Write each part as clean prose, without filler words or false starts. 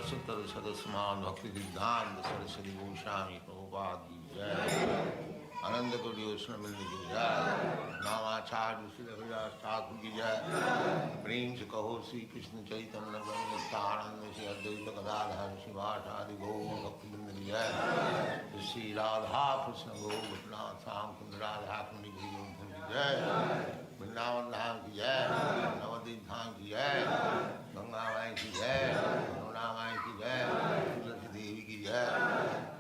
सतर सदस्मान भक्ति सिद्धांत सरस्वती गोस्वामी प्रभुपाद की जय। आनंद कोटि वैष्णव वृंद की जय। नामाचार्य श्री हरिदास ठाकुर की जय। प्रेम से कहो श्री कृष्ण चैतन्य नित्यानंद श्री अद्वैत गदाधर शिवासादि गौर भक्ति वृंद की जय। श्री राधा कृष्ण गोपिनाथ श्याम कुंद राधा कुंड की जय। वृंदावन धाम की जय। नवद्वीप धाम की जय। गंगा माई की जय। यमुना माई की जय। तुलसी देवी की जय।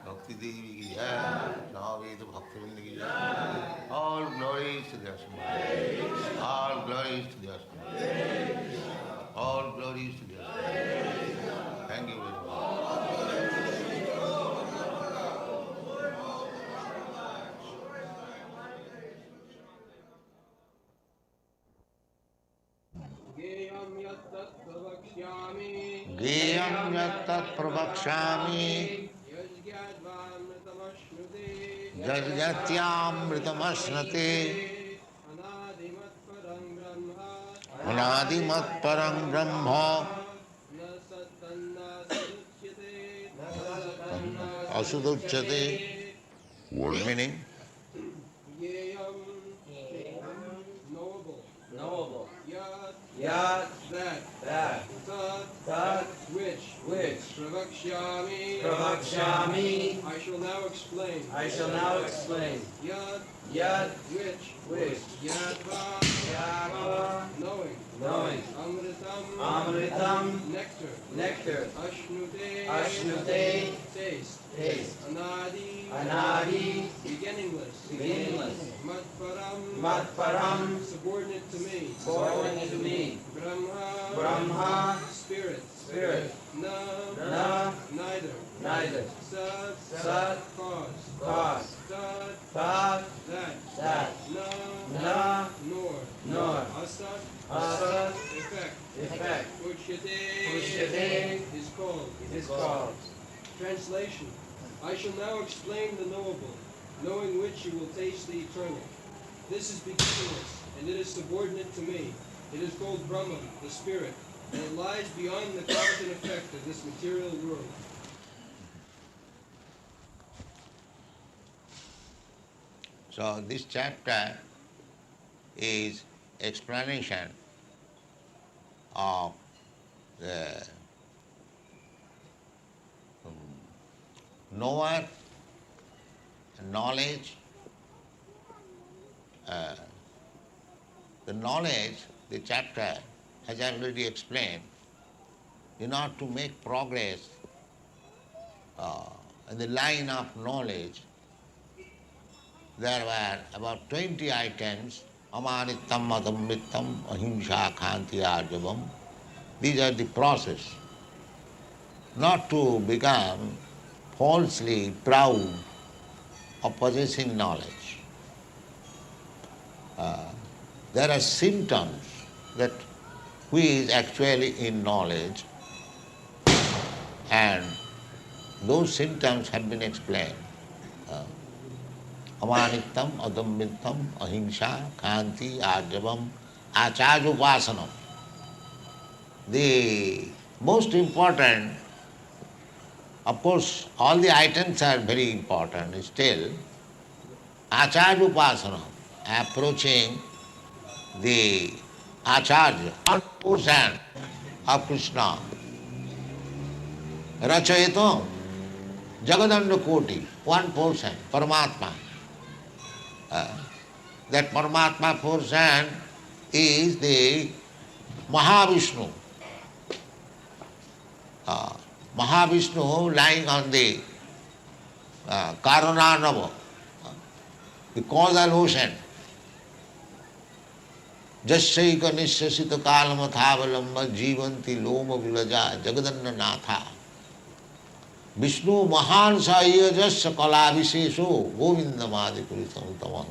भक्ति देवी की जय। नववेद भक्तवृंद की जय। All glories to the Asma. All glories to the Asma. All glories to the Asma. Thank you very much. ज्ञेयं यत्तत् प्रवक्ष्यामि यज्ञत्यामृतमश्नुते अनादिमत्परं ब्रह्म असुदुच्यते. What meaning? Knowable. Yat, that, tat, which, pravakshami, I shall now explain, yat, which, yatva, knowing, amritam, nectar, ashnute, taste, anadi, beginningless, matparam, subordinate to me, Brahma, spirit, na, neither, sat, cause, tat, that, na, nor, asat, effect, uchyate, is called. Translation: I shall now explain the knowable, knowing which you will taste the eternal. This is beginningless, and it is subordinate to me. It is called Brahman, the spirit, and it lies beyond the cause and effect of this material world. So this chapter is explanation of the knower, knowledge. The knowledge, the chapter has already explained, in order to make progress in the line of knowledge, there were about 20 items, amanittam, adamrittam, ahimsa, khanti, arjavam. These are the process, not to become falsely proud of possessing knowledge. There are symptoms that who is actually in knowledge, and those symptoms have been explained. Amanittam, adammittam, ahimsa, khanti, arjavam, acharupasanam. The most important, of course, all the items are very important still. Acharupasanam, approaching the Acharya, 1% of Krishna. Rachayatam, Jagadanda Koti, 1%, Paramatma. That Paramatma portion is the Mahavishnu. Mahavishnu lying on the Karananava, the causal ocean. Jasyaika nisyasita kalamathavalamba jivanti loma vilaja jagadanna natha. Vishnu mahan saiya jasya kalavisesho govindamadi kuritam tamam.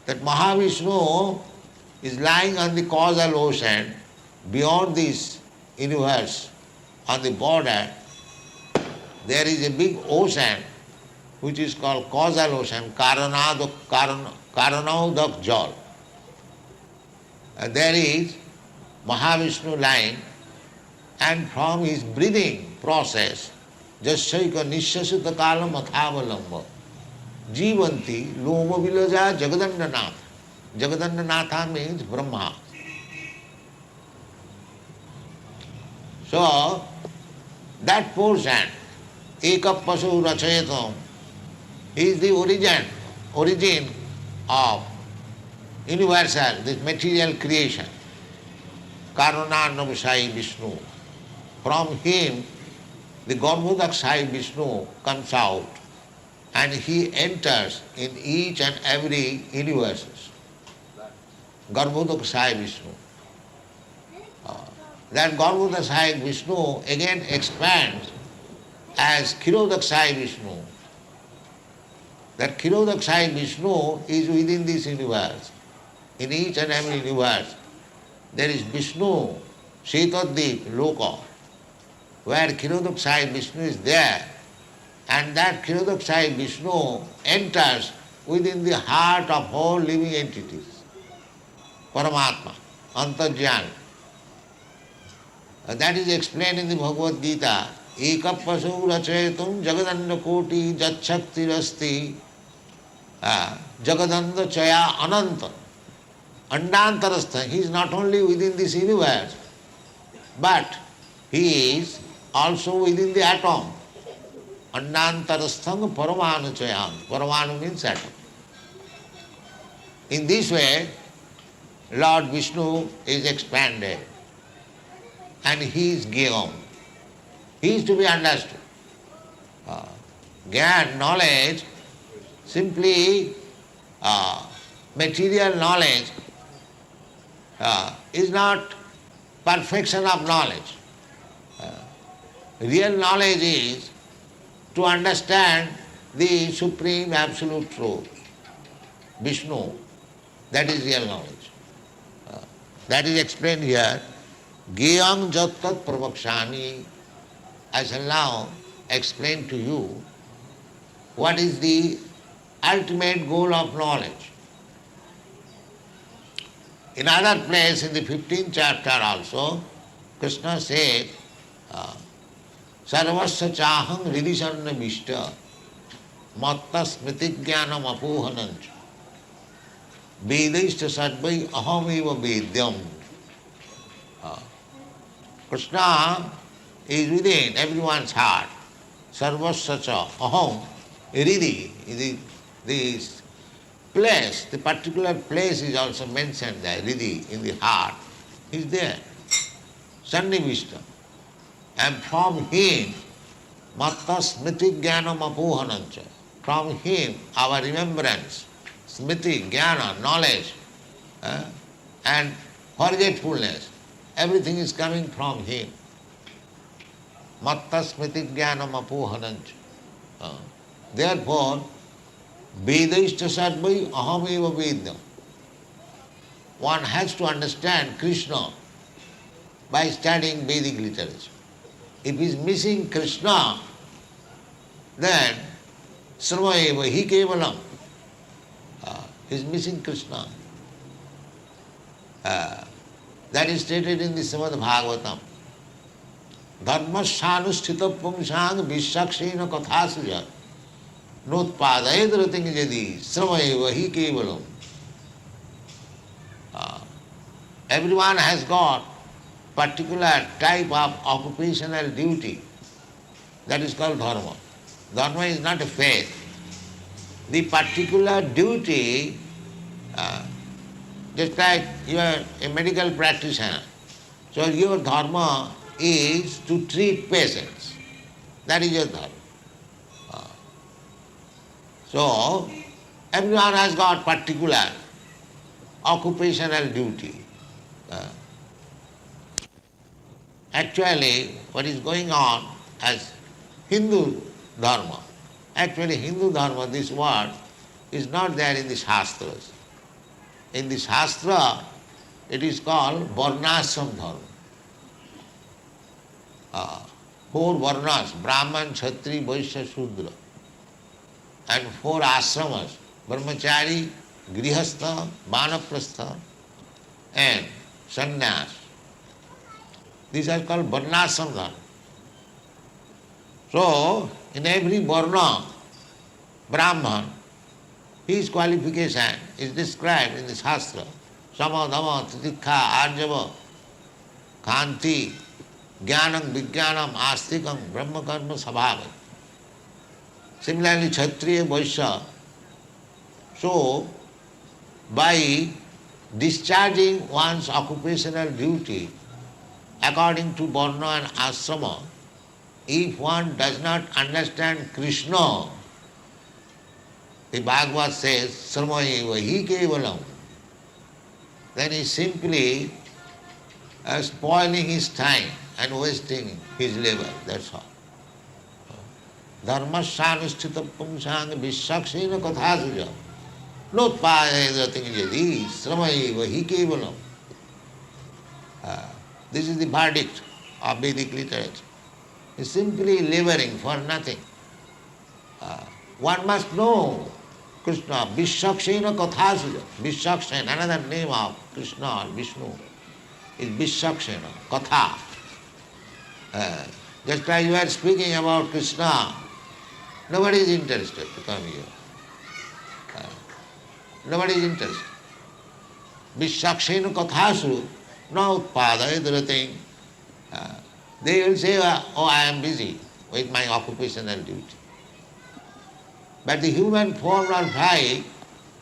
That Mahavishnu is lying on the causal ocean, beyond this universe, on the border. There is a big ocean which is called causal ocean, Karanaudak Jal. And there is Mahavishnu lying and from his breathing process, jasyaika nisyasita kalam athavalamba, jivanti loma vilaja jagadandanath. Jagadandanatha means Brahma. So, that portion, ekapasu rachayatam, is the origin of universal, this material creation. Karanarnavasai Vishnu. From him, the 𝗕𝗿𝗃𝗃 Vishnu comes out and he enters in each and every universe. 𝗕𝗿𝗃𝗃 Vishnu. That 𝗕𝗿𝗃𝗃 Vishnu again expands as 𝗤𝗏𝗃 Vishnu. That 𝗤𝗏𝗃 Vishnu is within this universe. In each and every universe, there is Vishnu, Shetadip, Loka, where 𝗤𝗏𝗃 Vishnu is there, and that 𝗤𝗏𝗃 Vishnu enters within the heart of all living entities. Paramatma, Antarjnana. That is explained in the Bhagavad Gita. Ekapasu rachayatum jagadanda koti jatshaktirasti jagadanda chaya ananta. Andantarastha. He is not only within this universe, but he is also within the atom. Andantarasthang paramanu chayam. Paramanu means atom. In this way, Lord Vishnu is expanded and he is 𝐒𝐫𝐢𝐸𝐚. He is to be understood. Gyan, knowledge, simply material knowledge is not perfection of knowledge. Real knowledge is to understand the supreme absolute truth, Vishnu. That is real knowledge. That is explained here. 𝐒𝐫𝐢𝐸𝐴𝐻 𝗠𝗏𝗏 pravakshami. I shall now explain to you what is the ultimate goal of knowledge. In other place, in the 15th chapter also, Krishna said, sarvasya chaham hridisannavishta matta smritigyanam apohananch vedaishta sadvai 𝗎𝗎𝗎𝗍𝗍𝗏. Krishna is within everyone's heart. Sarvasya cha aham hridi. The place, the particular place is also mentioned there, hridi, in the heart. He is there. Sannivishta. And from him, matta smriti jnanam apohanancha. From him, our remembrance, smriti, jnana, knowledge, and forgetfulness, everything is coming from him. Matta smriti jnanam apohanancha. Therefore, vedaishta sadvai 𝗎𝗎𝗎𝗎𝗍𝗍𝗏. One has to understand Krishna by studying Vedic literature. If he is missing Krishna, then sarva hi kevalam. He is missing Krishna. That is stated in the Srimad Bhagavatam. Dharmasyanusthita pumsang vishakshena kathasuja 𝗏𝗏𝗏𝗏 jadi sarva hi kevalam. Everyone has got particular type of occupational duty. That is called dharma. Dharma is not a faith. The particular duty, just like you are a medical practitioner, so your dharma is to treat patients. That is your dharma. So, everyone has got particular occupational duty. Actually, what is going on as Hindu dharma, actually Hindu dharma, this word is not there in the Shastras. In the Shastra, it is called varnashram dharma. 4 varnas, Brahman, Kshatri, Vaishya, Shudra. And 4 ashramas, Brahmachari, Grihastha, Vanaprastha and Sannyas. This is called varnashram dharma. So, in every varna, Brahman, his qualification is described in the Shastra. Sama, Dhamma, Titikha, Arjava, Kanti, Jnanam, Vijnanam, Astikam, Brahma Karma, Sabhava. Similarly, Kshatriya, Vaishya. So, by discharging one's occupational duty according to varna and ashrama, if one does not understand Krishna, the Bhagavad says, 𝐒𝐫𝐢𝐦𝐚𝐝, then he is simply spoiling his time and wasting his labor, that's all. Dharmasyanusthita pumsang vishakshena kathasuja notpāyadati jadi 𝐒𝐫𝐢𝐦𝐚𝐝. This is the verdict of Vedic literature. It's simply laboring for nothing. One must know Krishna, Vishakshena kathasuja. Vishakshena, another name of Krishna or Vishnu, is Vishakshena, katha. Just like you are speaking about Krishna, nobody is interested to come here. Nobody is interested. Vishakshena kathasu na utpādayat. They will say, oh, I am busy with my occupational duty. But the human form or body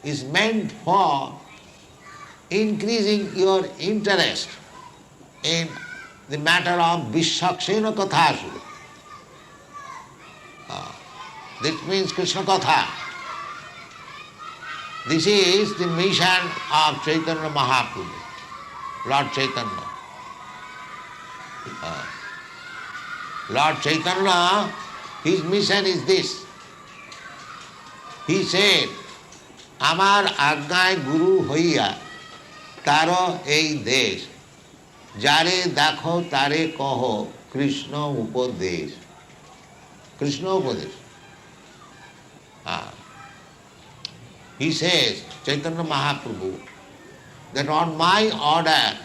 is meant for increasing your interest in the matter of Vishakshena kathasu. This means Krishna katha. This is the mission of Chaitanya Mahaprabhu, Lord Chaitanya. Lord Chaitanya, his mission is this. He said, Amar Agnay Guru Hoiya Taro Ei Desh Jare Dakho Tare Koho Krishna Upadesh. Krishna Upadesh. He says, Chaitanya Mahaprabhu, that on my order,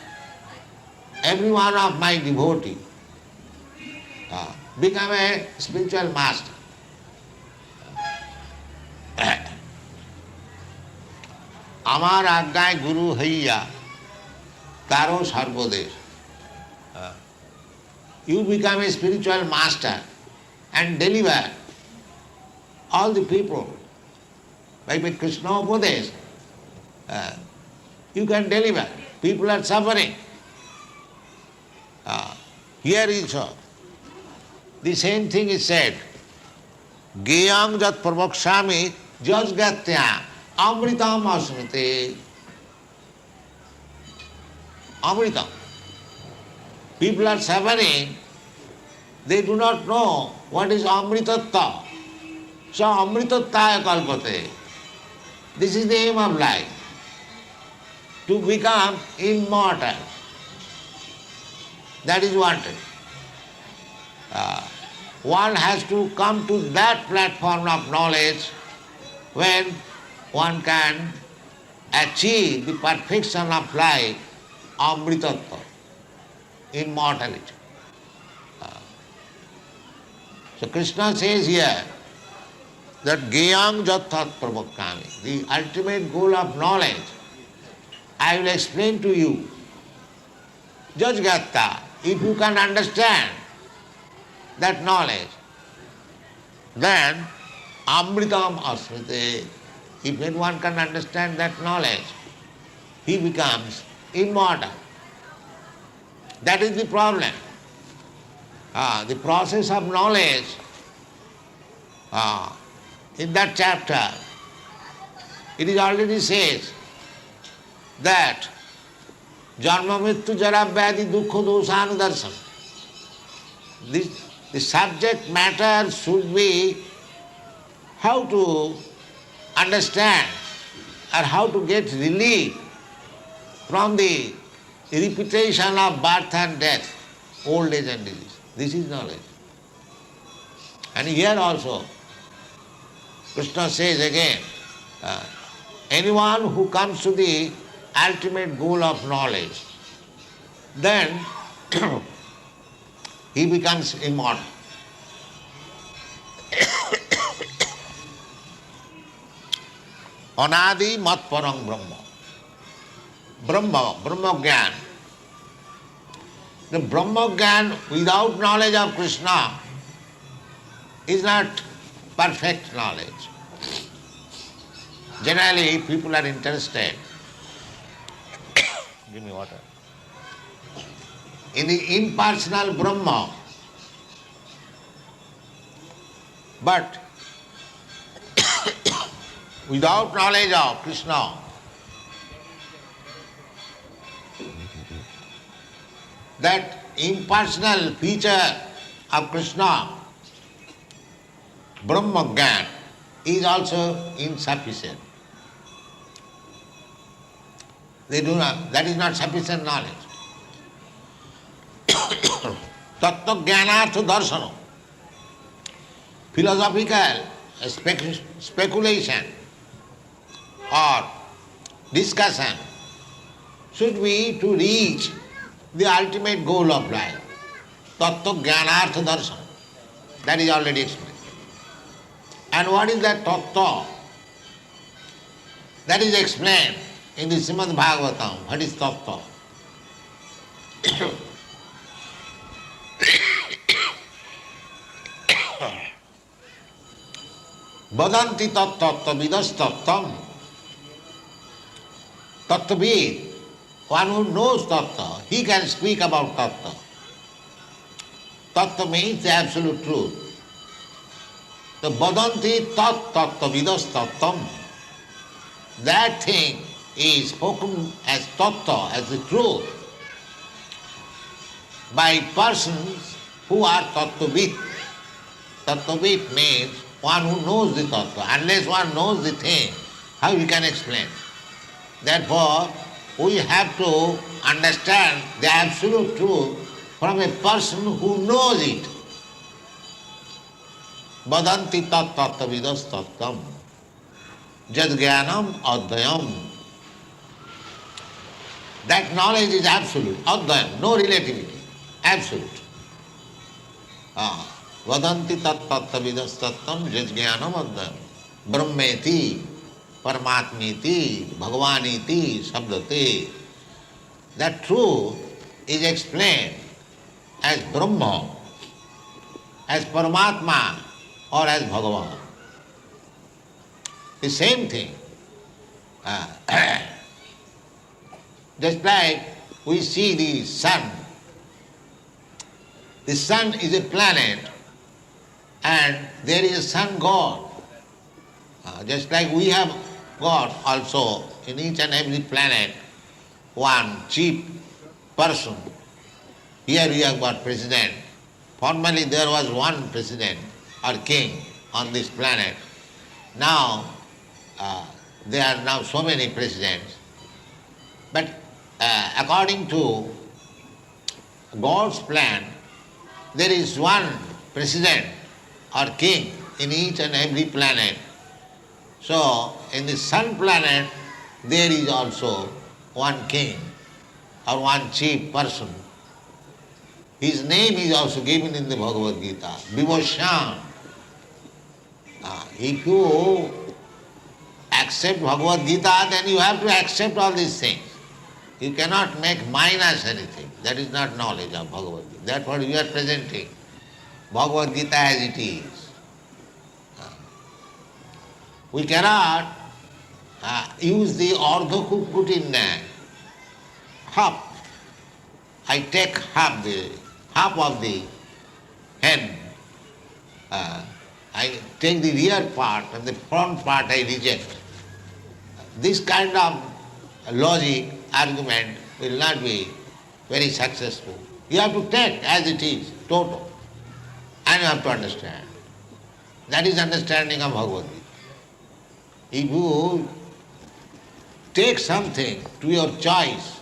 every one of my devotees become a spiritual master. Amar Agnay Guru Hoiya Taro Sarvadesh. You become a spiritual master and deliver all the people. By Krishna Upadesh, you can deliver. People are suffering. Here also, the same thing is said. 𝐒𝐫𝐢𝐦𝐚𝐝 𝗏 𝗏 amritam asmite. Amritam. People are suffering, they do not know what is amritattva. So amritattaya kalpate. This is the aim of life, to become immortal. That is wanted. One has to come to that platform of knowledge when one can achieve the perfection of life, amritattva, immortality. So Krishna says here that 𝐒𝐫𝐢𝐦𝐚𝐝 𝗏, the ultimate goal of knowledge, I will explain to you. Jajgatta, if you can understand that knowledge, then amritam asmite. If anyone can understand that knowledge, he becomes immortal. That is the problem. The process of knowledge, in that chapter, it is already says that janma mrityu jara vyadhi dukkha dosanudarsana. The subject matter should be how to understand or how to get relief from the repetition of birth and death, old age and disease. This is knowledge. And here also, Krishna says again, anyone who comes to the ultimate goal of knowledge, then he becomes immortal. Anadi mat parang Brahma. Brahma Gyan. The Brahma Gyan without knowledge of Krishna is not perfect knowledge. Generally, people are interested. Give me water. In the impersonal Brahma. But without knowledge of Krishna, that impersonal feature of Krishna, Brahma Gyan, is also insufficient. That is not sufficient knowledge. Tattva Jnanartha Darsana, philosophical speculation or discussion should be to reach the ultimate goal of life. Tattva Jnanartha Darsana. That is already explained. And what is that tattva? That is explained in the Srimad Bhagavatam. What is tattva? Vadanti tattva vidas tattvam. Tattvavid, one who knows tattva, he can speak about tattva. Tattva means the absolute truth. The vadanti tattva vidas tattvam. That thing is spoken as tattva, as the truth, by persons who are tattvavid. Tattvavid means one who knows the tattva. Unless one knows the thing, how you can explain? Therefore, we have to understand the absolute truth from a person who knows it. Vadanti tattva vidas tattvam. Jadgyanam advayam. That knowledge is absolute, advayam, no relativity, absolute. Vadanti tattva vidas tattvam jadgyanam advayam. Brahmeti, Paramatmiti, Bhagavaniti, Sabdate. That truth is explained as Brahma, as Paramatma, or as Bhagavan. The same thing. Just like we see the sun. The sun is a planet and there is a sun god. Just like we have got also in each and every planet one chief person. Here we have got president. Formerly there was one president or king on this planet. Now there are now so many presidents. But according to God's plan, there is one president or king in each and every planet. So in the sun planet there is also one king or one chief person. His name is also given in the Bhagavad Gita, Vishnu. If you accept Bhagavad Gita, then you have to accept all these things. You cannot make minus anything. That is not knowledge of Bhagavad Gita. That's what you are presenting. Bhagavad Gita as it is. We cannot use the ardha cook put in half. I take half of the hen. I take the rear part and the front part I reject. This kind of logic, argument will not be very successful. You have to take as it is, total. And you have to understand. That is understanding of Bhagavad Gita. If you take something to your choice,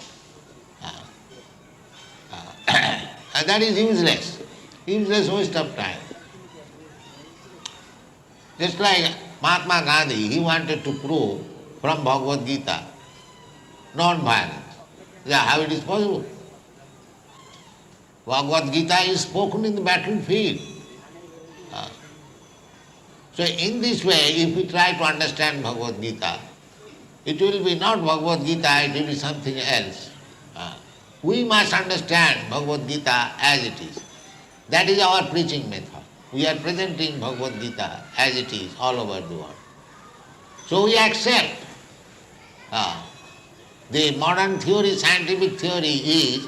that is useless. Useless waste of time. Just like Mahatma Gandhi, he wanted to prove from Bhagavad Gita non-violence. Yeah, how it is possible? Bhagavad Gita is spoken in the battlefield. So in this way, if we try to understand Bhagavad Gita, it will be not Bhagavad Gita, it will be something else. We must understand Bhagavad Gita as it is. That is our preaching method. We are presenting Bhagavad Gita as it is all over the world. So we accept. The modern theory, scientific theory is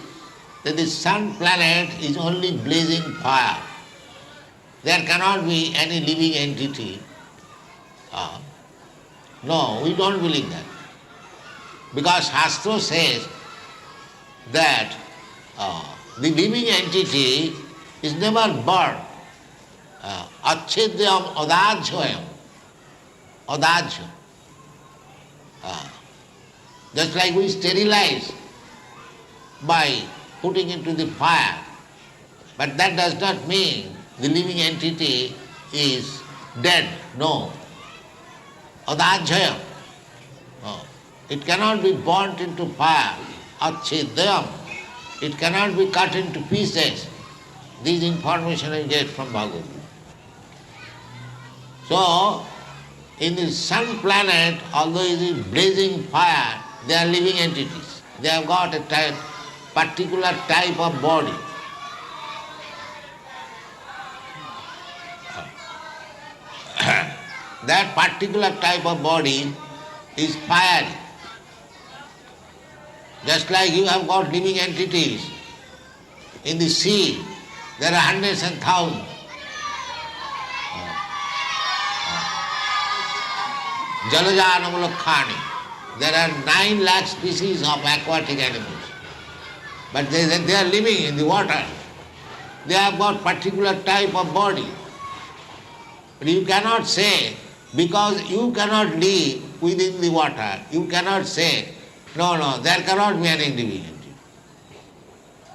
that the sun planet is only blazing fire. There cannot be any living entity. No, we don't believe that. Because Shastra says that the living entity is never born. Acchedyam adajyam. Adajya. Just like we sterilize by putting into the fire. But that does not mean the living entity is dead. No. Adajyam. It cannot be burnt into fire. Acchedyam. It cannot be cut into pieces. This information I get from Bhagavad. So, in the sun planet, although it is blazing fire, they are living entities. They have got a particular type of body. That particular type of body is fiery. Just like you have got living entities in the sea, there are hundreds and thousands. Jalajanamulokhani. There are 9 lakh species of aquatic animals. But they are living in the water. They have got particular type of body. But you cannot say, because you cannot live within the water, you cannot say, no, there cannot be any living entity.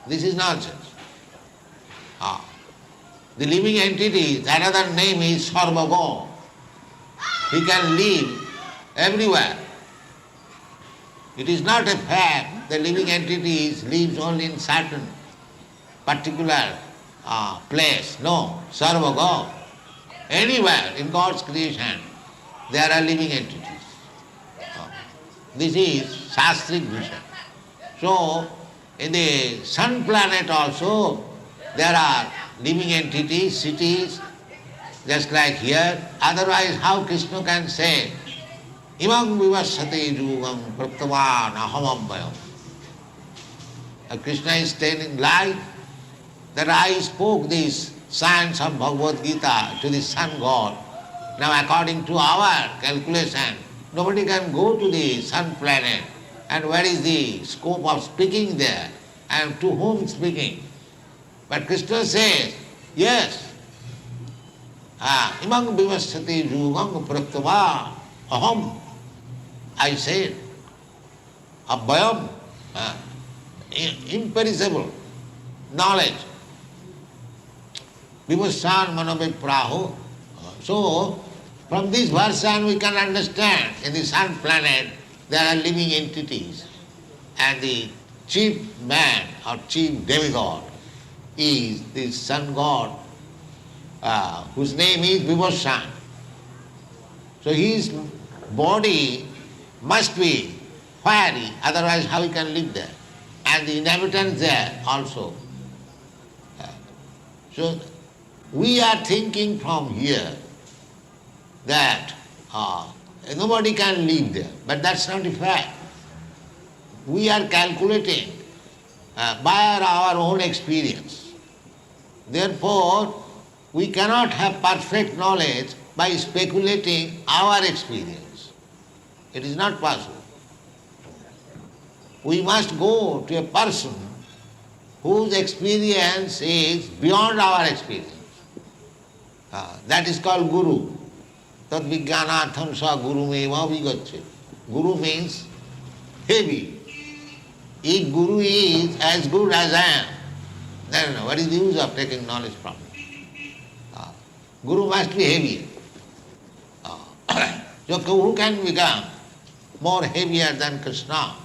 This is nonsense. The living entity, another name is Sarvago. He can live everywhere. It is not a fact that living entities lives only in certain particular place. No, Sarvago. Anywhere in God's creation, there are living entities. This is Shastric vision. So, in the sun planet also, there are living entities, cities, just like here. Otherwise, how Krishna can say, 𝐒𝐫𝐢𝐦𝐚𝐝 𝗦𝗿𝗯𝗵𝑒𝗀. Krishna is telling lie that I spoke this science of Bhagavad Gita to the sun god. Now according to our calculation, nobody can go to the sun planet. And where is the scope of speaking there? And to whom speaking? But Krishna says, yes, imang vivasthati yugam praktava aham. I said, abhayam, imperishable knowledge. Vivassan manobepraho. So, from this version we can understand in the sun planet there are living entities. And the chief man or chief demigod is the sun god whose name is Vivassan. So his body must be fiery, otherwise how he can live there? And the inhabitants there also. So we are thinking from here that nobody can live there, but that's not a fact. We are calculating by our own experience. Therefore, we cannot have perfect knowledge by speculating our experience. It is not possible. We must go to a person whose experience is beyond our experience. That is called Guru. Tad vijnanatham sa gurumeva vigacchet. Guru means heavy. If Guru is as good as I am, then what is the use of taking knowledge from him? Guru must be heavier. So who can become more heavier than Krishna?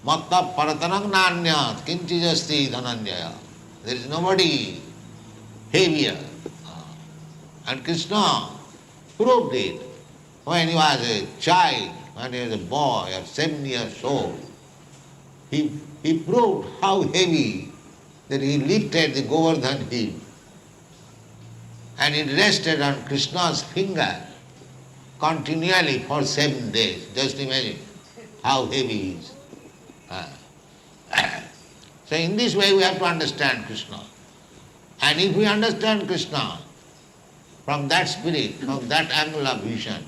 Matta paratanang nanyat kinchijasti dhananjaya. There is nobody heavier. And Krishna proved it when he was a child, when he was a boy or 7 years old. He proved how heavy that he lifted the Govardhan hill and it rested on Krishna's finger continually for 7 days. Just imagine how heavy he is. So in this way we have to understand Krishna. And if we understand Krishna from that spirit, from that angle of vision,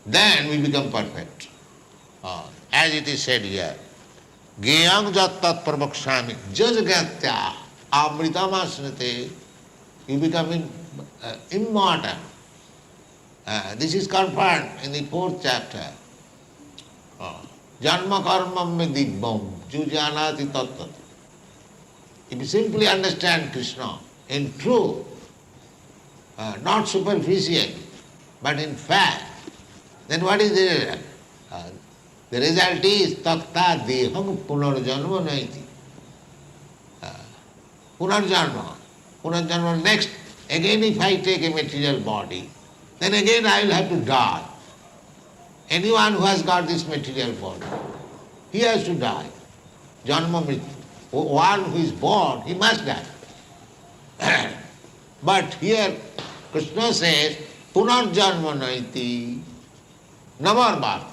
then we become perfect. As it is said here, 𝐒𝐫𝐢𝐦𝐚𝐝 𝗦𝗿𝗶𝗹 𝗁𝗔 𝗔𝒪snate, you become immortal. This is confirmed in the 4th chapter. Janma karmam me dibbam jujanati tattat. If you simply understand Krishna in truth, not superficially, but in fact, then what is the result? The result is takta deham punarjanma naiti. Punarjanma next, again if I take a material body, then again I will have to die. Anyone who has got this material body, he has to die. Janma mrityu. One who is born, he must die. But here Krishna says, punarjanma naiti, no more birth.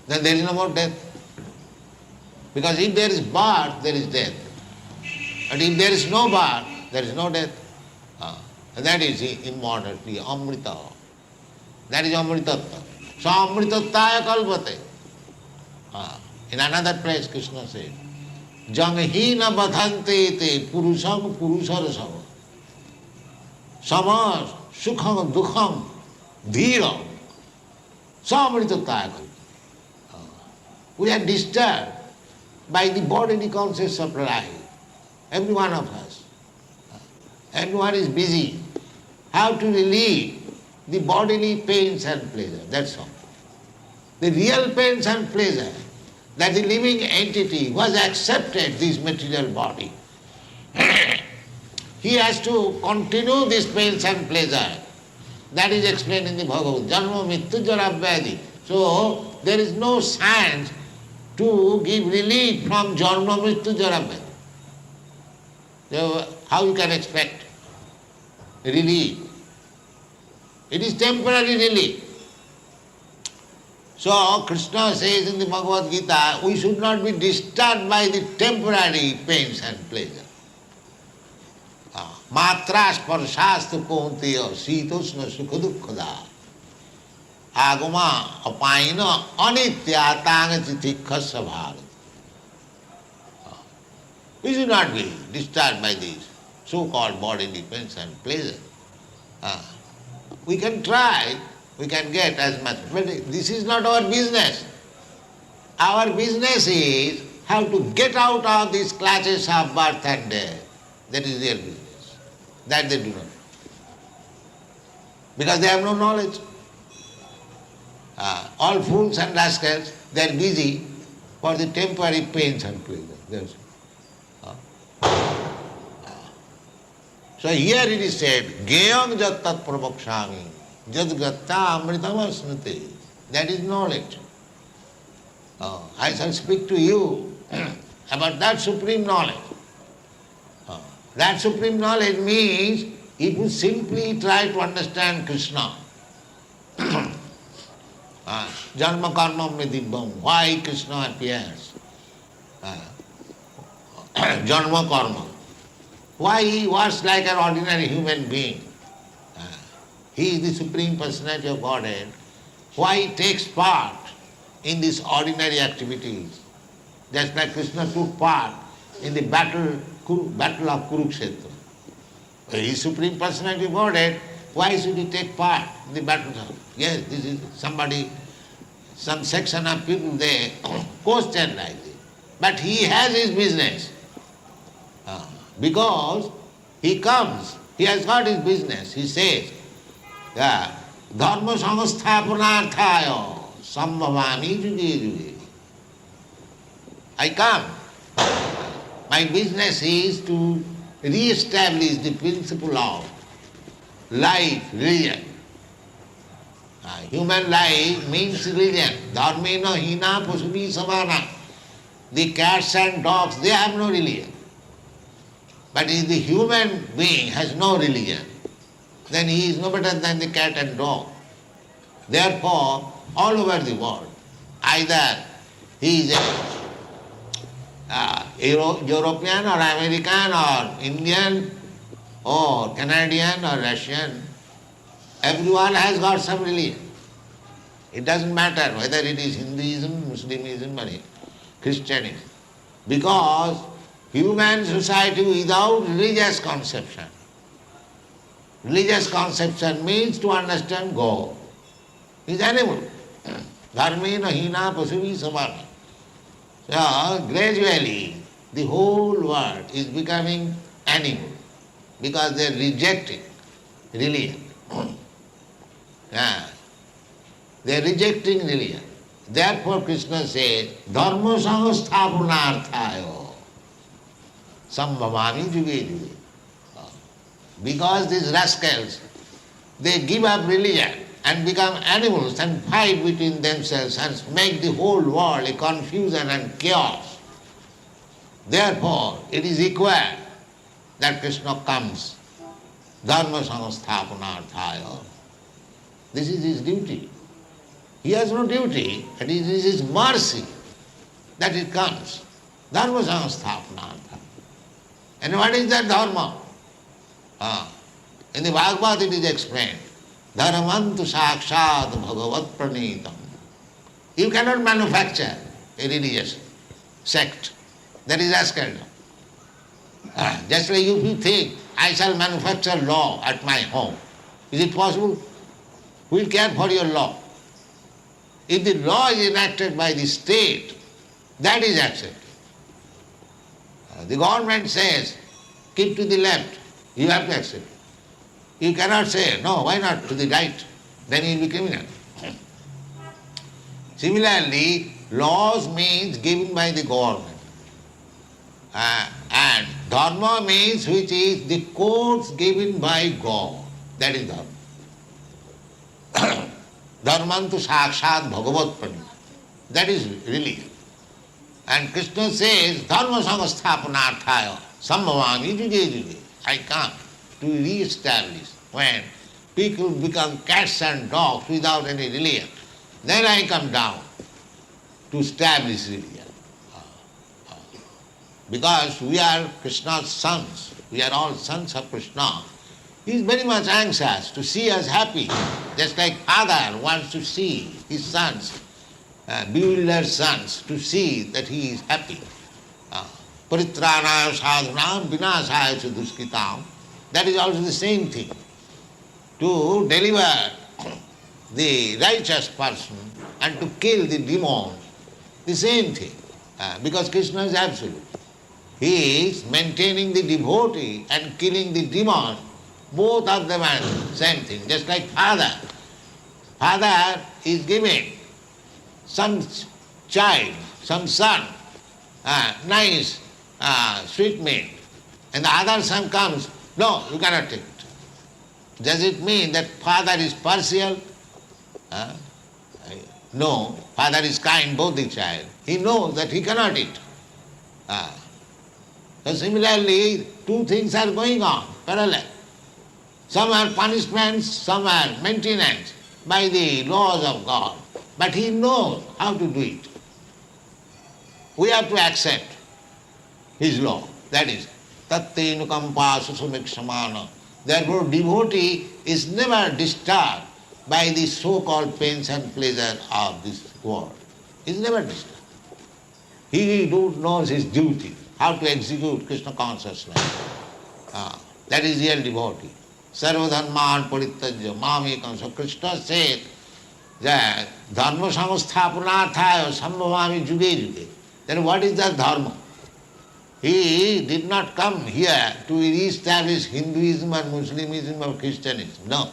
Then there is no more death. Because if there is birth, there is death. And if there is no birth, there is no death. And that is immortality, amrita. That is amritattva. So amritattaya kalpate. In another place Krishna said, janghina badhante te purusham purusarasava. Samas sukham dukham dhiram. So amritattaya kalpate. We are disturbed by the bodily concepts of life. Every one of us. Everyone is busy. How to relieve the bodily pains and pleasure. That's all. The real pains and pleasure, that the living entity who has accepted this material body, he has to continue this pains and pleasure. That is explained in the Bhagavatam. Janma mrityu jara vyadhi. So there is no science to give relief from janma mrityu jara vyadhi. So how you can expect relief? It is temporary relief. So Krishna says in the Bhagavad Gita, we should not be disturbed by the temporary pains and pleasure. Matra sparshastu kaunteya sitoshna sukha dukkhada agama apayina anitya tanga titikkhasya bharata. We should not be disturbed by these so-called bodily pains and pleasure. We can try, we can get as much, but this is not our business. Our business is how to get out of these clutches of birth and death. That is their business. That they do not. Because they have no knowledge. All fools and rascals, they are busy for the temporary pains and pleasure. That's it. So here it is said, 𝐒𝐫𝐢𝐦𝐚𝐝 𝗦𝗿𝗶𝗹 𝗁𝗔 that is knowledge. I shall speak to you about that supreme knowledge. That supreme knowledge means if you simply try to understand Krishna, janma karmam me dibbam, why Krishna appears, janma karma, why he was like an ordinary human being. He is the Supreme Personality of Godhead. Why he takes part in these ordinary activities. Just like Krishna took part in the battle of Kurukshetra. He is Supreme Personality of Godhead. Why should he take part in the battle of... Yes, this is somebody, some section of people, they question like this. But he has his business. Because he comes, he has got his business. He says, dharma samasthapanarthaya sambhavami juge juge. I come My business is to re-establish the principle of life, religion. Human life means religion. Dharmena hina pasubi samana. The cats and dogs, they have no religion. But if the human being has no religion, then he is no better than the cat and dog. Therefore, all over the world, either he is a European or American or Indian or Canadian or Russian, everyone has got some religion. It doesn't matter whether it is Hinduism, Muslimism or Christianism. Because human society without religious conception means to understand God is animal. Dharmena hina pasuvi samana. So gradually the whole world is becoming animal because they are rejecting religion. They are rejecting religion. Therefore Krishna says, dharma samasthapanarthaya sambhavami juge juge. Because these rascals, they give up religion and become animals and fight between themselves and make the whole world a confusion and chaos. Therefore, it is required that Krishna comes, dharma samasthapanarthaya. This is his duty. He has no duty, but it is his mercy that it comes. Dharma samasthapanarthaya. And what is that dharma? In the Bhagavatam it is explained, dharmantu sakshat 𝗦𝗶𝗶𝗹. You cannot manufacture a religious sect. That is rascaldom. Just like if you think, I shall manufacture law at my home. Is it possible? Who will care for your law? If the law is enacted by the state, that is accepted. The government says, keep to the left, you have to accept it. You cannot say, no, why not to the right? Then you will be criminal. Similarly, laws means given by the government. And dharma means which is the codes given by God. That is dharma. Dharmantu sakshat 𝗦𝗶𝗶𝗹. That is religion. And Krishna says, dharma samasthapanarthaya sambhavami juge juge. I come to re-establish. When people become cats and dogs without any religion, then I come down to establish religion. Because we are Krishna's sons, we are all sons of Krishna. He is very much anxious to see us happy, just like father wants to see his sons, bewildered sons, to see that he is happy. Paritranaya sadhunam vinasaya ca dushkitam. That is also the same thing. To deliver the righteous person and to kill the demons, the same thing. Because Krishna is absolute. He is maintaining the devotee and killing the demon. Both of them are same thing. Just like father. Father is giving some child, some son, nice sweetmeat, and the other son comes, no, you cannot take it. Does it mean that father is partial? No, father is kind, both the child. He knows that he cannot eat. So similarly, two things are going on, parallel. Some are punishments, some are maintenance by the laws of God. But he knows how to do it. We have to accept his law. That is, 𝗏𝗏𝑖nukampa susamiksamana. Therefore, devotee is never disturbed by the so-called pains and pleasure of this world. He is never disturbed. He knows his duty, how to execute Krishna consciousness. That is real devotee. Sarvadharman parityajya mamekam. So Krishna said that dharma samasthapanarthaya sambhavami juge juge. Then what is that dharma? He did not come here to re-establish Hinduism or Muslimism or Christianism. No.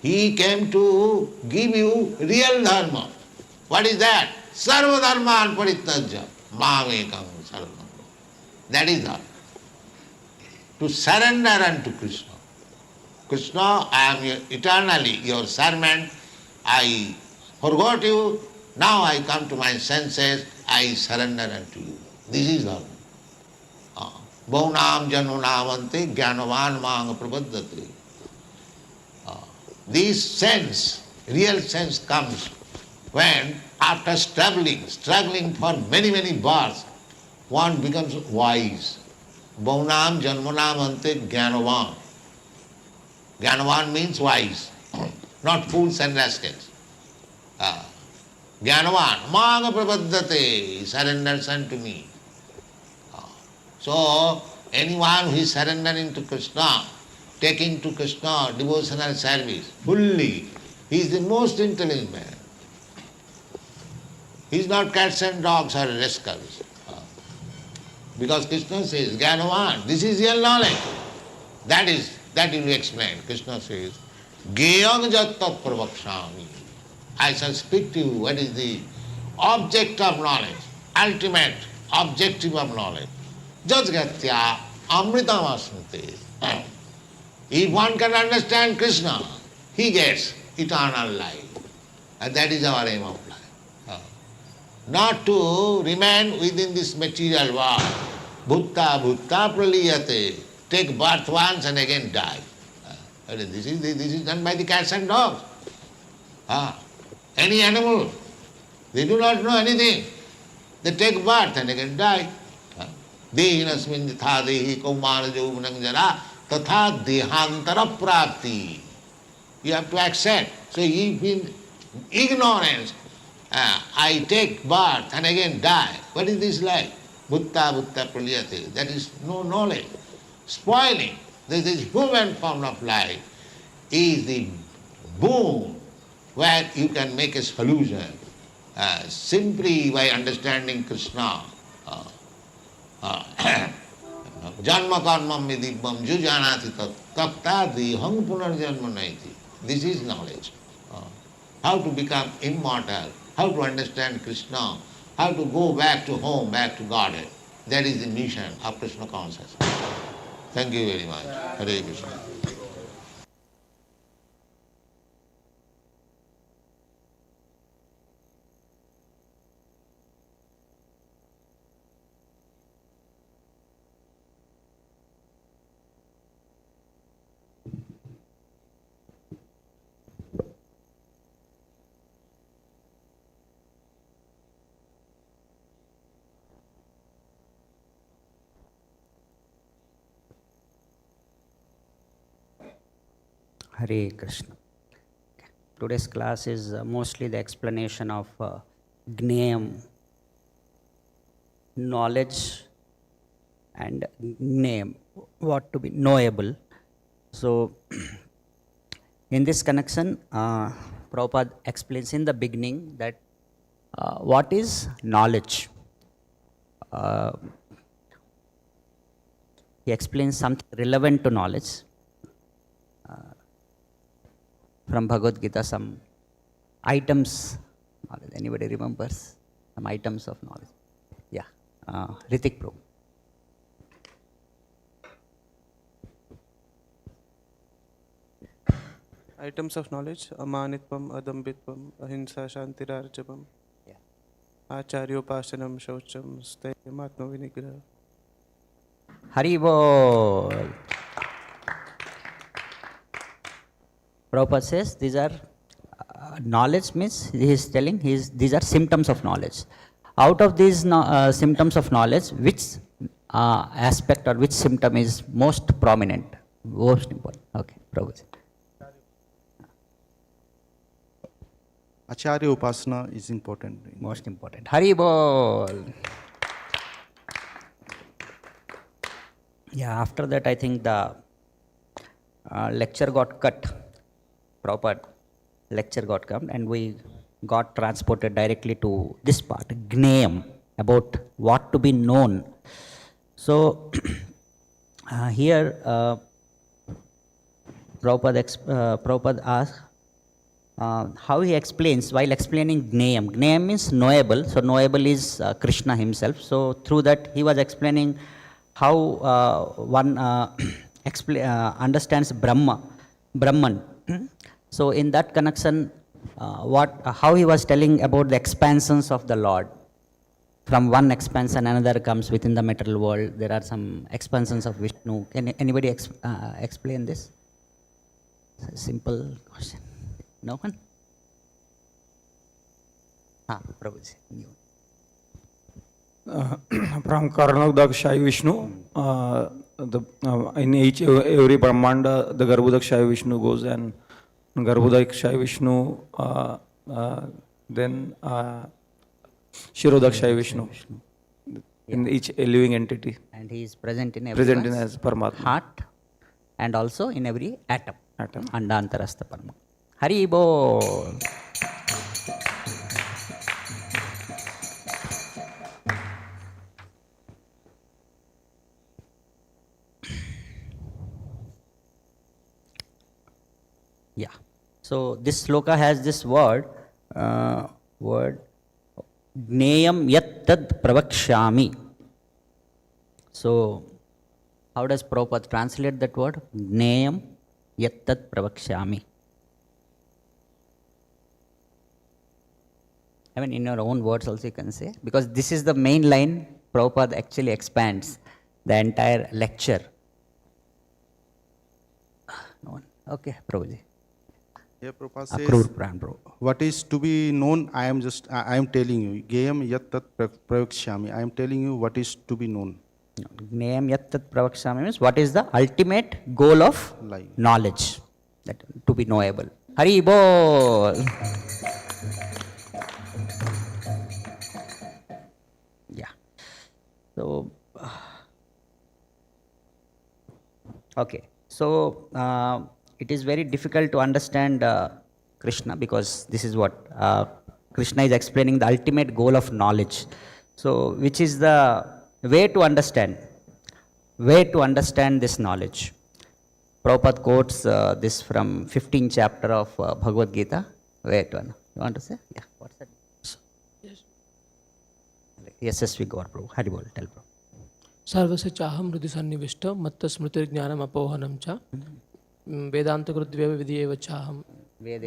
He came to give you real dharma. What is that? Sarva dharman parityajya mamekam sarvam. That is all. To surrender unto Krishna. Krishna, I am eternally your servant. I forgot you. Now I come to my senses. I surrender unto you. This is all. Bhaunam janunamante jnanavan mang prapaddate. This sense, real sense comes when after struggling for many, many births, one becomes wise. Bhaunam janmanamante jnanavan. Jnanavan means wise, not fools and rascals. Jnanavan, mang prapaddate, surrenders unto me. So, anyone who is surrendering to Krishna, taking to Krishna devotional service fully, he is the most intelligent man. He is not cats and dogs or rascals. Because Krishna says, Jnanavan, this is real knowledge. That will be explained. Krishna says, 𝐒𝐫𝐢𝐦𝐚𝐝 jat-tat pravakshami. I shall speak to you what is the object of knowledge, ultimate objective of knowledge. Jat-gatya amritam asmite. If one can understand Krishna, he gets eternal life. And that is our aim of life. Not to remain within this material world. Bhutta praliyate. Take birth once and again die. This is done by the cats and dogs. Any animal, they do not know anything. They take birth and again die. Dehinasmin yatha dehi kaumana jauvanam jara tatha dehantara prapti. You have to accept. So if in ignorance I take birth and again die, what is this life? Bhutta praliyate. That is no knowledge. Spoiling. This human form of life is the boon where you can make a solution simply by understanding Krishna. Janma karmam vidibham jujanati takta dihang punarjanma naiti. This is knowledge. How to become immortal, how to understand Krishna, how to go back to home, back to Godhead. That is the mission of Krishna consciousness. Thank you very much. Hare Krishna. Hare Krishna. Today's class is mostly the explanation of gnayam, knowledge, and name, what to be knowable. So, in this connection, Prabhupada explains in the beginning that what is knowledge. He explains something relevant to knowledge. From Bhagavad Gita, some items, anybody remembers some items of knowledge? Yeah, Ritik Prabhu. Items of knowledge: amanitvam, adambitvam, ahimsa, shantirarjabam, acharyopasanam, shaucham, stayam, atmavinigraha. Hari Bol. Prabhupada says these are knowledge means he is telling these are symptoms of knowledge. Out of these symptoms of knowledge, which aspect or which symptom is most prominent, most important? Okay, Prabhupada. Acharya Upasana is important. Most important. Hari Bol. Yeah, after that I think the lecture got cut. Prabhupada lecture got cut and we got transported directly to this part, gnayam, about what to be known. So here Prabhupada asks how he explains while explaining gnayam. Gnayam means knowable, so knowable is Krishna himself. So through that he was explaining how one understands Brahman. So in that connection, how he was telling about the expansions of the Lord. From one expansion, another comes within the material world. There are some expansions of Vishnu. Can anybody explain this? Simple question. No one? Prabhuji. From Karnakdakshayi Vishnu, in each every Brahmanda, the Garbhodakshayi Vishnu goes, and Garbhodakshayi Vishnu, then Shirodakshayi Vishnu, in each living entity. And he is present in Present in everyone's as Paramatma. heart and also in every atom. Andantarastha Parama. Hari Bol. Yeah. So this sloka has this word Gneyam yat tad pravakshami. So how does Prabhupada translate that word? Gneyam yat tad pravakshami. I mean, in your own words also you can say, because this is the main line Prabhupada actually expands the entire lecture. No one? Okay, Prabhuji. Here Prabhupada Akrur says, Pran, bro. what is to be known, I am telling you. Gayam yat tat pravakshami. I am telling you what is to be known. Gneyam yat tat pravakshami means what is the ultimate goal of Life. knowledge, that to be knowable. Hari Bol. Yeah. So, okay. So, it is very difficult to understand Krishna, because this is what Krishna is explaining, the ultimate goal of knowledge. So, which is the way to understand this knowledge? Prabhupada quotes this from 15th chapter of Bhagavad Gita. Wait one. You want to say? Yeah. What's that? Yes. Yes, we go, Prabhu. Hari Bol, tell Prabhu. सर्वस्य चाहम हृदि सन्निविष्ट मत्त स्मृति ज्ञानम अपोहनम च वेदांत कृद्वेव विधियेव चाहम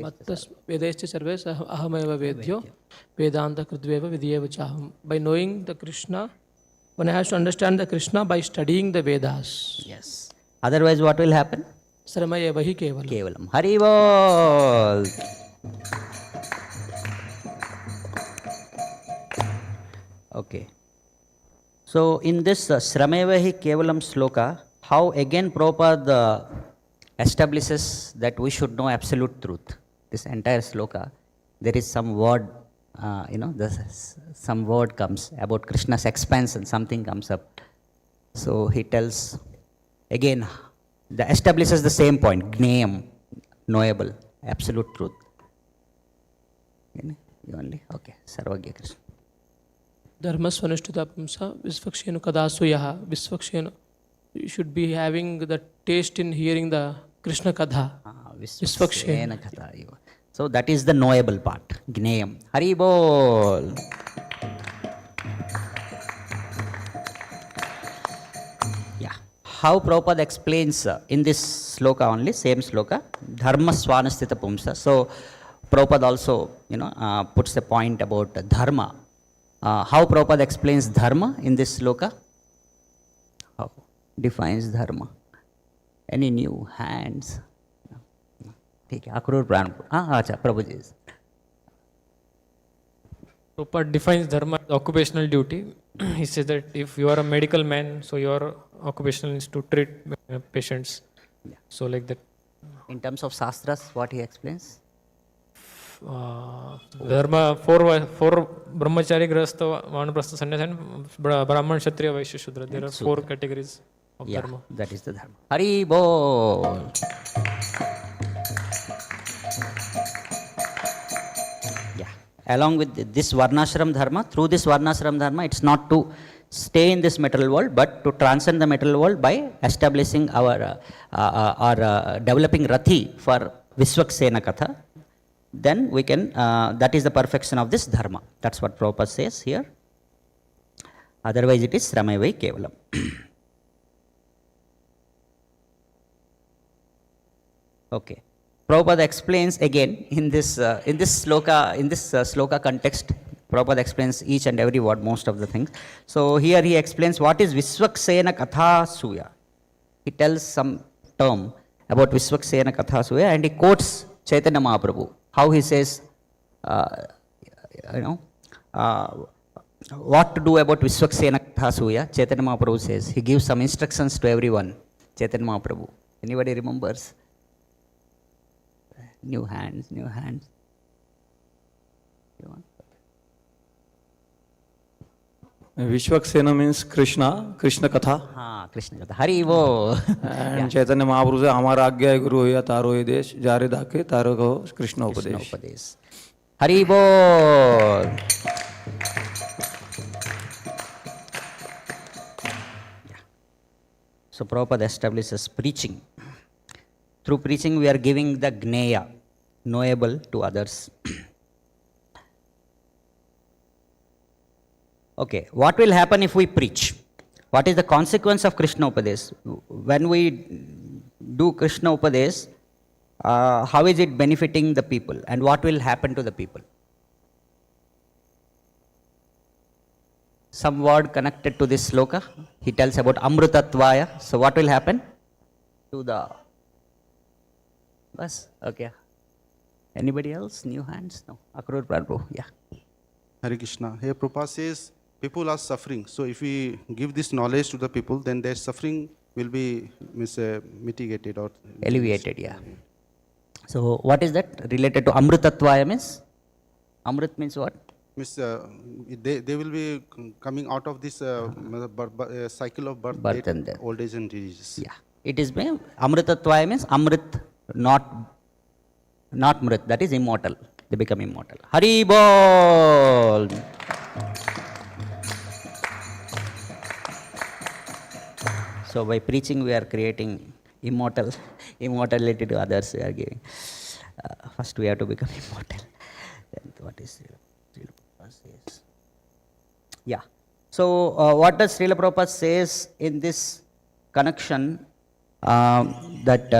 मत्त वेदैश्च सर्वे अहमेव वेद्यो वेदांत कृद्वेव विधियेव चाहम. By knowing the Krishna, one has to understand the Krishna by studying the Vedas. Yes. Otherwise, what will happen? Sarmaya vahi kevalam. Kevalam. Hari Bol. Okay. So, in this Sramevahi Kevalam sloka, how again Prabhupada establishes that we should know absolute truth. This entire sloka, there is some word, some word comes about Krishna's expansion, something comes up. So, he tells, again, establishes the same point, Gneyam, knowable, absolute truth. You only? Okay, Sarvagya Krishna. Dharma svanishtuta pumsa visvakshenu kadasu yaha. Visvakshenu, you should be having the taste in hearing the Krishna Katha. Visvakshena Katha. So that is the knowable part, Gneyam. Hari Bol. Yeah. How Prabhupada explains in this sloka only, same sloka, Dharma svanistita pumsa. So Prabhupada also, puts a point about dharma. How Prabhupada explains dharma in this sloka? How defines dharma? Any new hands? Okay, Akrur Pran. Prabhuji. Prabhupada defines dharma as occupational duty. He says that if you are a medical man, so your occupational is to treat patients. Yeah. So like that. In terms of shastras, what he explains? Dharma, four brahmachari, grahastha, vanaprastha, sannyasa, and brahman, kshatriya, vaishya, shudra. There are 4 categories of dharma. That is the dharma. Hari Bol. Yeah. Along with this varnashram dharma, through this varnashram dharma, it's not to stay in this material world, but to transcend the material world by establishing our developing rati for Visvaksena Katha. Then we can, that is the perfection of this dharma. That's what Prabhupada says here. Otherwise it is Sramevai Kevalam. Okay. Prabhupada explains again in this sloka context. Prabhupada explains each and every word, most of the things. So here he explains what is Vishwaksena Katha Suya. He tells some term about Vishwaksena Katha Suya and he quotes Chaitanya Mahaprabhu. How he says, what to do about Vishwaksena Katha Suya. Chaitanya Mahaprabhu says, he gives some instructions to everyone. Chaitanya Mahaprabhu. Anybody remembers? New hands. You want? Vishwaksena means Krishna Katha. हाँ Krishna Katha. Hari wo. And Chaitanya Mahaprabhu says, हमारा आज्ञा है गुरु या तारो ये देश जारे दाके तारो को Krishna उपदेश. Hari wo. So Prabhupada establishes preaching. Through preaching we are giving the gnaya, knowable to others. Okay, what will happen if we preach? What is the consequence of Krishna Upadesh? When we do Krishna Upadesh, how is it benefiting the people and what will happen to the people? Some word connected to this sloka. He tells about Amrutatvaya. So what will happen to the... Bas, okay. Anybody else? New hands? No. Akrur Prabhu, yeah. Hare Krishna. Here Prabhupada says people are suffering. So if we give this knowledge to the people, then their suffering will be mitigated or alleviated, yeah. So what is that related to Amrutatvaya means? Amrit means what? Means they will be coming out of this cycle of birth Birth death, and death. old age and diseases. Yeah. It is Amrutatvaya means Amrit, not Mrit, that is immortal. They become immortal. Hari Bol! So by preaching we are creating immortality to others we are giving. First we have to become immortal. Then what is Srila Prabhupada says? Yeah. So what does Srila Prabhupada says in this connection that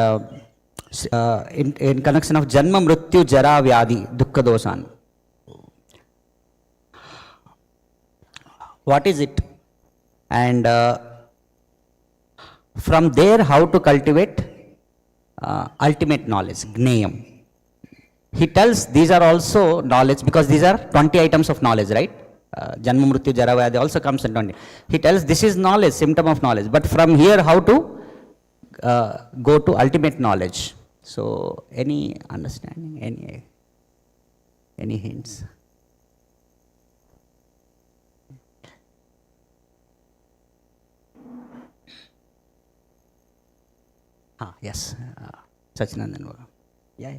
in connection of Janma Mrityu Jara Vyadhi Dukkha Dosan? What is it? And from there how to cultivate ultimate knowledge, Gnayam. He tells these are also knowledge because these are 20 items of knowledge, right? Janma Mrityu Jara Vyadhi also comes in 20. He tells this is knowledge, symptom of knowledge. But from here how to go to ultimate knowledge. So any understanding, any hints? Yes, Sachinandan. Yeah.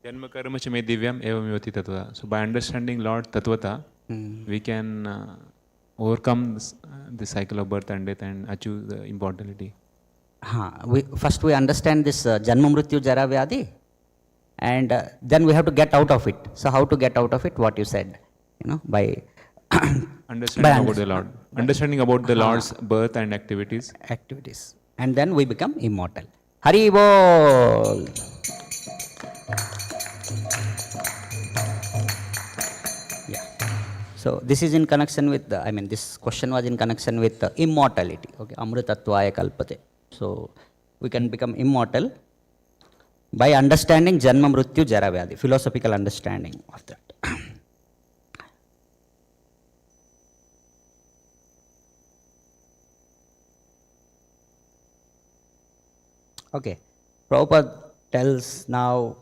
Janma karma cha me divyam evam yoti tattva. So by understanding Lord Tattvata, we can overcome the cycle of birth and death and achieve the immortality. First we understand this Janma Mrityu Jara Vyadhi and then we have to get out of it. So how to get out of it? What you said, by understanding about the Lord. Understanding about the Lord's birth and activities. And then we become immortal. Hari Bol! Yeah. So this is in connection with this question was in connection with immortality. Okay, Amrutatvaya Kalpate. So we can become immortal by understanding Janma Mrityu Jara Vyadhi, philosophical understanding of that. Okay, Prabhupada tells now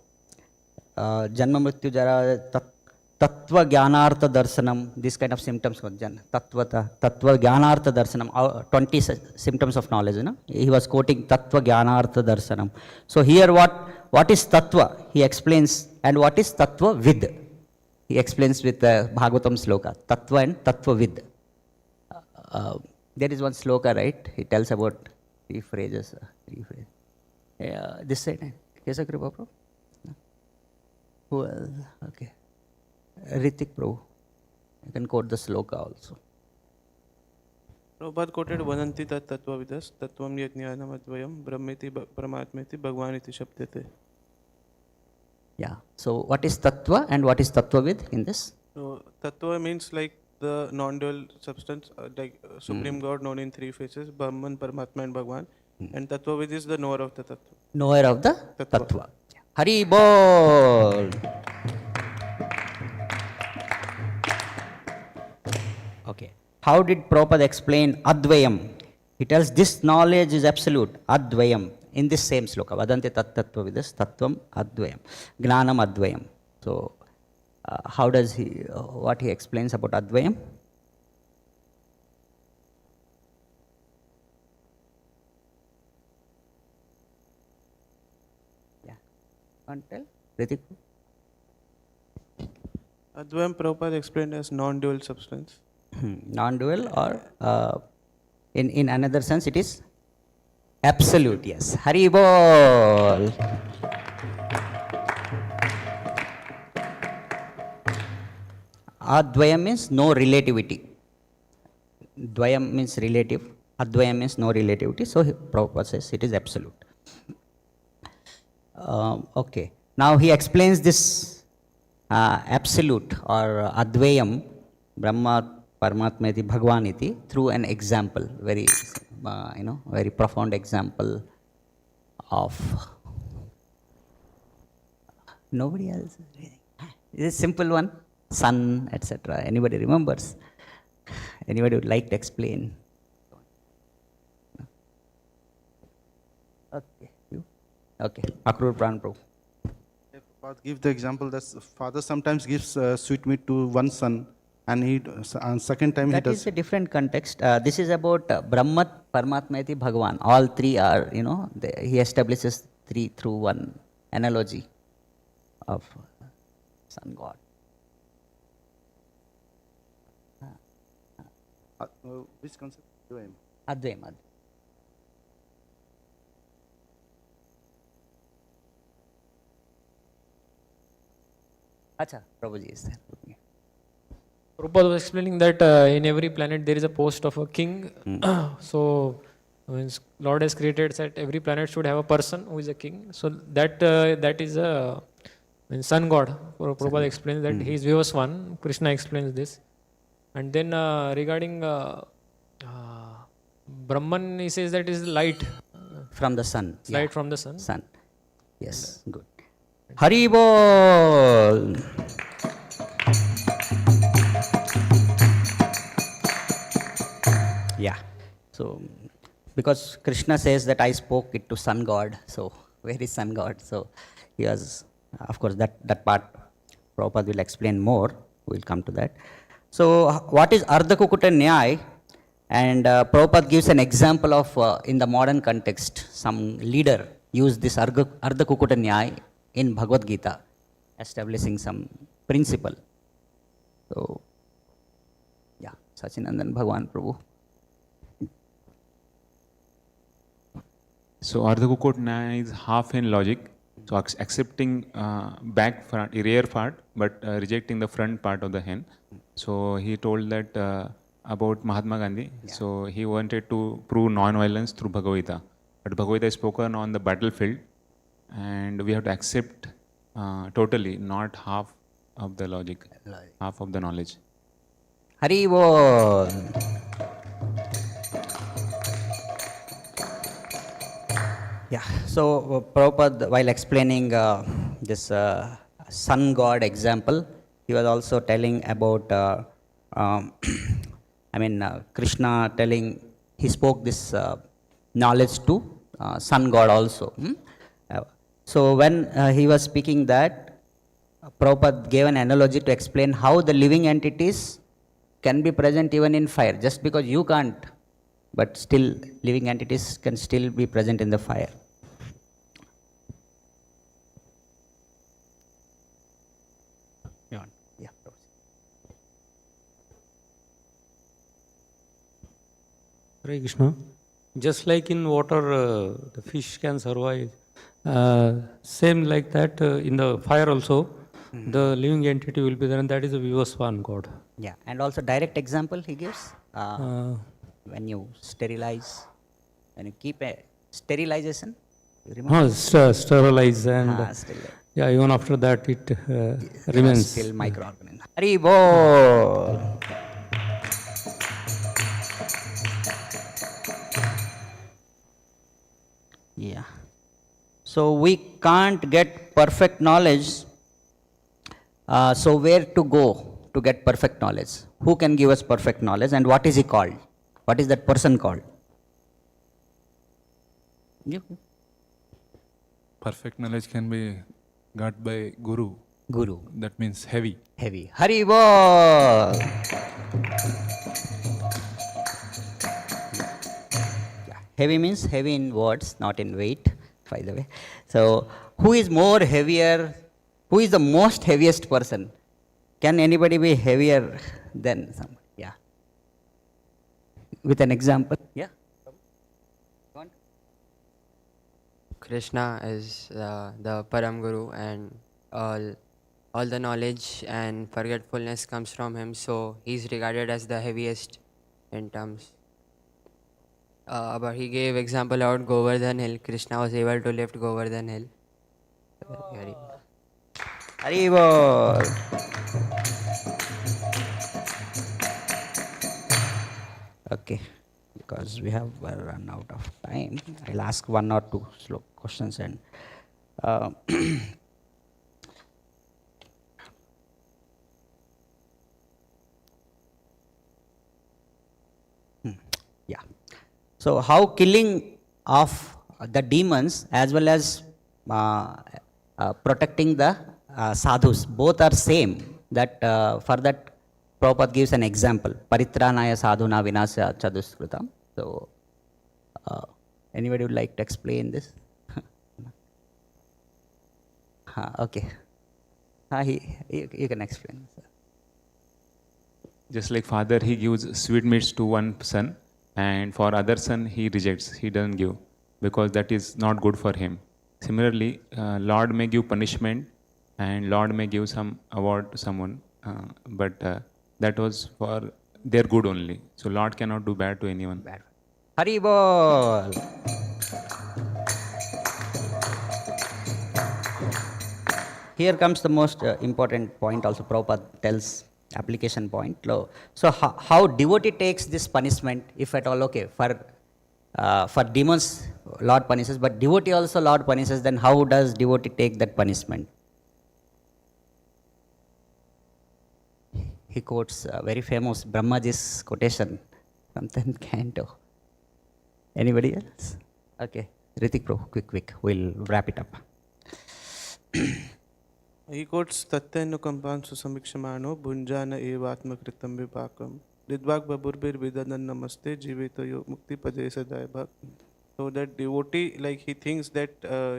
Janma Mrityu Jara Tattva Jnanartha Darsanam, this kind of symptoms, Tattva Jnanartha Darsanam, 20 symptoms of knowledge, he was quoting Tattva Jnanartha Darsanam. So here what is Tattva? He explains, and what is Tattva Vid? He explains with the Bhagavatam sloka, Tattva and Tattva Vid. There is one sloka, right? He tells about three phrases. This side, Kesa Kripa Prabhu? Who else? Okay. Ritik Prabhu. You can quote the sloka also. Prabhupada quoted Vadanti tat tattvavidas tattvam yajnanam advayam brahmeti paramatmeti bhagwaniti shabdete. Yeah. So what is tattva and what is tattvavid in this? So tattva means like the non-dual substance, supreme God known in three faces, Brahman, Paramatma and Bhagwan. And tattvavid is the knower of the tattva. Knower of the Tattva. tattva. Hari bol. Okay. How did Prabhupada explain Advayam? He tells this knowledge is absolute, Advayam, in this same sloka. Vadanti tat tattvavidas tattvam Advayam. Gnanam Advayam. So, how does he, what he explains about Advayam? Yeah. Can't tell? Ritik? Advayam Prabhupada explained as non-dual substance. Non-dual, or in another sense it is absolute. Yes. Hari bol. Advayam means no relativity. Dvayam means relative. Advayam means no relativity. So Prabhupada says it is absolute. Okay. Now he explains this absolute or Advayam, Brahma, Paramatmeti, Bhagwaniti, through an example, very, very profound example of nobody else. It's a simple one, sun, etc. Anybody remembers? Anybody would like to explain? Okay, you? Okay, Akrur Pran Prabhu. Give the example that father sometimes gives sweet meat to one son, and second time that he does. Is a different context. This is about Brahma, Paramatmeti, Bhagwan. All three are, he establishes three through one analogy of sun god. Which concept? Advayam. Acha, Prabhuji is there. Prabhupada was explaining that in every planet there is a post of a king. So, means Lord has created that every planet should have a person who is a king. So that is a sun god. Prabhupada explains that he is 𝗍𝗏. Krishna explains this. And then regarding Brahman, he says that is light. From the sun. Light from the sun. Sun. Yes, good. Hari bol. Yeah. So, because Krishna says that I spoke it to sun god, so where is sun god? So, he was, of course, that part Prabhupada will explain more. We'll come to that. So, what is 𝗲𝗏 न्याय? And Prabhupada gives an example of, in the modern context, some leader used this 𝗲𝗏 न्याय in Bhagavad Gita, establishing some principle. So, yeah, Sachinandan Bhagwan Prabhu. So 𝗲𝗏 न्याय is half in logic, so accepting back front, rear part, but rejecting the front part of the hen. So he told that about Mahatma Gandhi. Yeah. So he wanted to prove non-violence through Bhagavad Gita, but Bhagavad Gita is spoken on the battlefield, and we have to accept totally, not half of the logic, half of the knowledge. Hari bol. Yeah, so Prabhupada, while explaining this sun god example, he was also telling about, Krishna telling, he spoke this knowledge to sun god also. So when he was speaking that, Prabhupada gave an analogy to explain how the living entities can be present even in fire. Just because you can't, but still living entities can still be present in the fire. Yeah. Hare Krishna. Just like in water, the fish can survive. Same like that in the fire also, the living entity will be there, and that is a 𝗍𝗏 God. Yeah, and also direct example he gives. when you sterilize, when you keep a sterilization, you remember? Sterilize and Sterilize. yeah, even after that it remains. Still microorganism. Hari Bol. Yeah. So we can't get perfect knowledge. So where to go to get perfect knowledge? Who can give us perfect knowledge, and what is he called? What is that person called? You. Perfect knowledge can be got by Guru. Guru. That means heavy. Heavy. Hari Bol. Heavy means heavy in words, not in weight, by the way. So, who is more heavier? Who is the most heaviest person? Can anybody be heavier than somebody? Yeah. With an example. Yeah. Krishna is the Param Guru, and all the knowledge and forgetfulness comes from him, so he's regarded as the heaviest in terms. But he gave example about Govardhan Hill. Krishna was able to lift Govardhan Hill. Hari Bol. Okay, because we have run out of time, I'll ask one or two slow questions and yeah. So how killing of the demons as well as protecting the sadhus, both are same. That for that Prabhupada gives an example. Paritranaya sadhuna vinasya chaduskrutam. So anybody would like to explain this? Okay. You can explain. Sir. Just like father, he gives sweet meats to one son, and for other son he rejects, he doesn't give, because that is not good for him. Similarly, Lord may give punishment and Lord may give some award to someone, but that was for their good only. So Lord cannot do bad to anyone. Bad. Hari Bol. Here comes the most important point also. Prabhupada tells application point. So how devotee takes this punishment, if at all? Okay, for demons Lord punishes, but devotee also Lord punishes, then how does devotee take that punishment? He quotes very famous Brahmaji's quotation from 10th canto. Anybody else? Okay, Ritik Pro, quick, we'll wrap it up. He quotes Tatyanukampan susamikshmano bhunjana evatmakritam vipakam 𝗦𝗿𝗶𝗶 namaste jivetayo mukti padesa daibhak. So that devotee, like he thinks that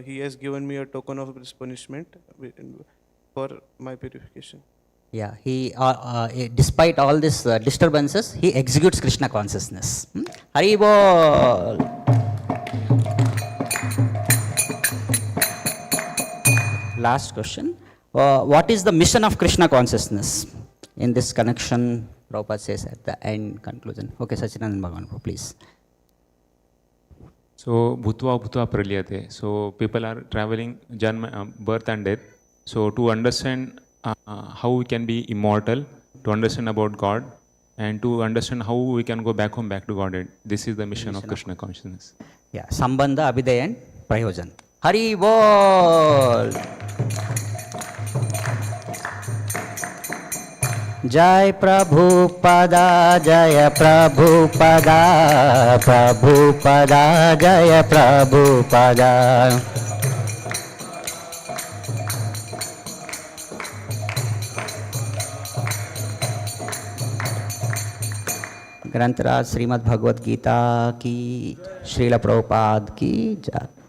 he has given me a token of this punishment for my purification. Yeah, he despite all these disturbances, he executes Krishna consciousness. Hari Bol. Last question. What is the mission of Krishna consciousness? In this connection, Prabhupada says at the end conclusion. Okay, Sachinandan Bhagavan, please. So, bhutva bhutva pralyate. So, people are traveling birth and death. So, to understand how we can be immortal, to understand about God, and to understand how we can go back home, back to Godhead. This is the mission of Krishna consciousness. Yeah, Sambandha, Abhidaya and Prayojan. Hari Bol! Jai Prabhupada, Jaya Prabhupada, Prabhupada, Jaya Prabhupada. ग्रंथराज Shrimad Bhagavad Gita की, श्रील प्रभुपाद की जय।